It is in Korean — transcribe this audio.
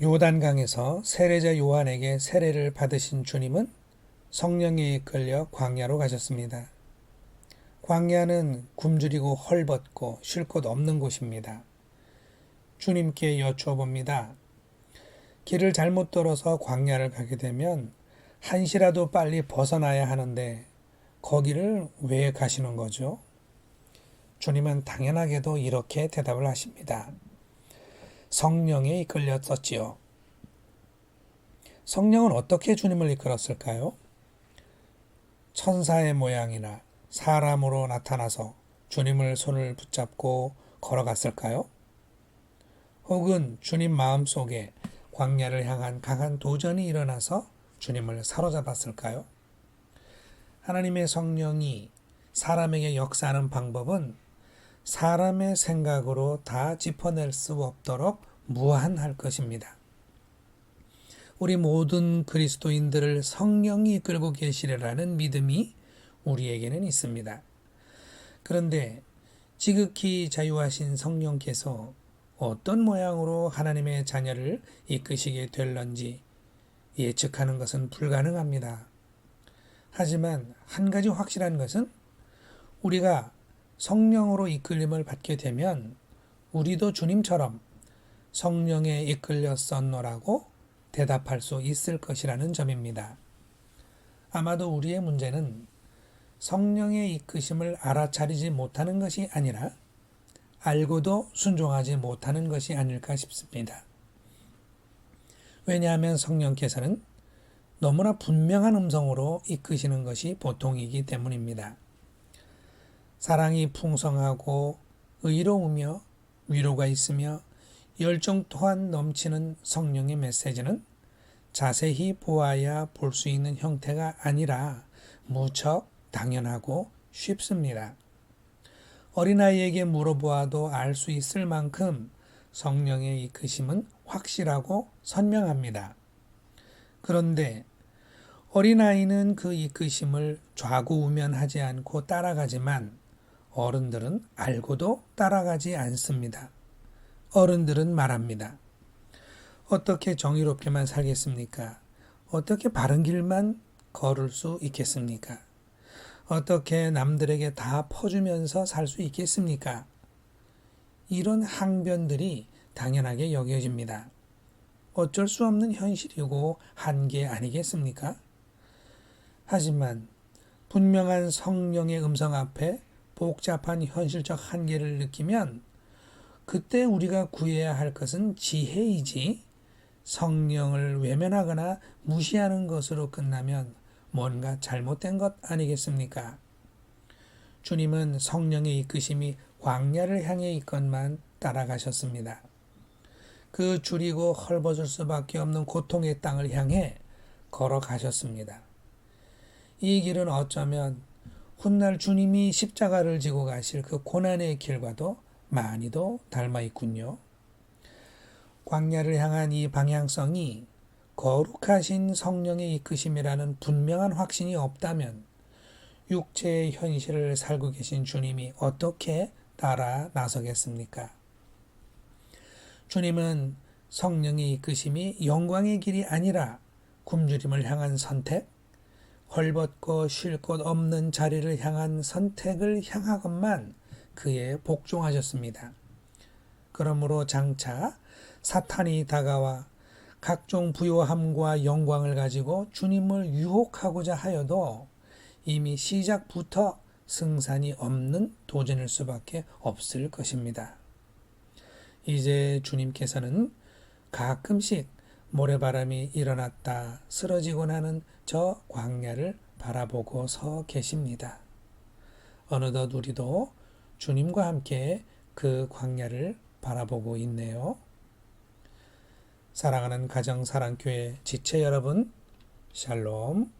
요단강에서 세례자 요한에게 세례를 받으신 주님은 성령에 이끌려 광야로 가셨습니다. 광야는 굶주리고 헐벗고 쉴 곳 없는 곳입니다. 주님께 여쭈어 봅니다. 길을 잘못 들어서 광야를 가게 되면 한시라도 빨리 벗어나야 하는데 거기를 왜 가시는 거죠? 주님은 당연하게도 이렇게 대답을 하십니다. 성령에 이끌렸었지요. 성령은 어떻게 주님을 이끌었을까요? 천사의 모양이나 사람으로 나타나서 주님을 손을 붙잡고 걸어갔을까요? 혹은 주님 마음속에 광야를 향한 강한 도전이 일어나서 주님을 사로잡았을까요? 하나님의 성령이 사람에게 역사하는 방법은 사람의 생각으로 다 짚어낼 수 없도록 무한할 것입니다. 우리 모든 그리스도인들을 성령이 이끌고 계시리라는 믿음이 우리에게는 있습니다. 그런데 지극히 자유하신 성령께서 어떤 모양으로 하나님의 자녀를 이끄시게 될런지 예측하는 것은 불가능합니다. 하지만 한 가지 확실한 것은 우리가 성령으로 이끌림을 받게 되면 우리도 주님처럼 성령에 이끌렸었노라고 대답할 수 있을 것이라는 점입니다. 아마도 우리의 문제는 성령의 이끄심을 알아차리지 못하는 것이 아니라 알고도 순종하지 못하는 것이 아닐까 싶습니다. 왜냐하면 성령께서는 너무나 분명한 음성으로 이끄시는 것이 보통이기 때문입니다. 사랑이 풍성하고 의로우며 위로가 있으며 열정 또한 넘치는 성령의 메시지는 자세히 보아야 볼 수 있는 형태가 아니라 무척 당연하고 쉽습니다. 어린아이에게 물어보아도 알 수 있을 만큼 성령의 이끄심은 확실하고 선명합니다. 그런데 어린아이는 그 이끄심을 좌구우면하지 않고 따라가지만 어른들은 알고도 따라가지 않습니다. 어른들은 말합니다. 어떻게 정의롭게만 살겠습니까? 어떻게 바른 길만 걸을 수 있겠습니까? 어떻게 남들에게 다 퍼주면서 살 수 있겠습니까? 이런 항변들이 당연하게 여겨집니다. 어쩔 수 없는 현실이고 한계 아니겠습니까? 하지만 분명한 성령의 음성 앞에 복잡한 현실적 한계를 느끼면 그때 우리가 구해야 할 것은 지혜이지 성령을 외면하거나 무시하는 것으로 끝나면 뭔가 잘못된 것 아니겠습니까? 주님은 성령의 이끄심이 광야를 향해 있건만 따라가셨습니다. 그 줄이고 헐벗을 수밖에 없는 고통의 땅을 향해 걸어가셨습니다. 이 길은 어쩌면 훗날 주님이 십자가를 지고 가실 그 고난의 길과도 많이도 닮아 있군요. 광야를 향한 이 방향성이 거룩하신 성령의 이끄심이라는 분명한 확신이 없다면 육체의 현실을 살고 계신 주님이 어떻게 따라 나서겠습니까? 주님은 성령의 이끄심이 영광의 길이 아니라 굶주림을 향한 선택, 헐벗고 쉴 곳 없는 자리를 향한 선택을 향하건만 그에 복종하셨습니다. 그러므로 장차 사탄이 다가와 각종 부요함과 영광을 가지고 주님을 유혹하고자 하여도 이미 시작부터 승산이 없는 도전일 수밖에 없을 것입니다. 이제 주님께서는 가끔씩 모래바람이 일어났다 쓰러지곤 하는 저 광야를 바라보고 서 계십니다. 어느덧 우리도 주님과 함께 그 광야를 바라보고 있네요. 사랑하는 가정사랑교회 지체 여러분, 샬롬.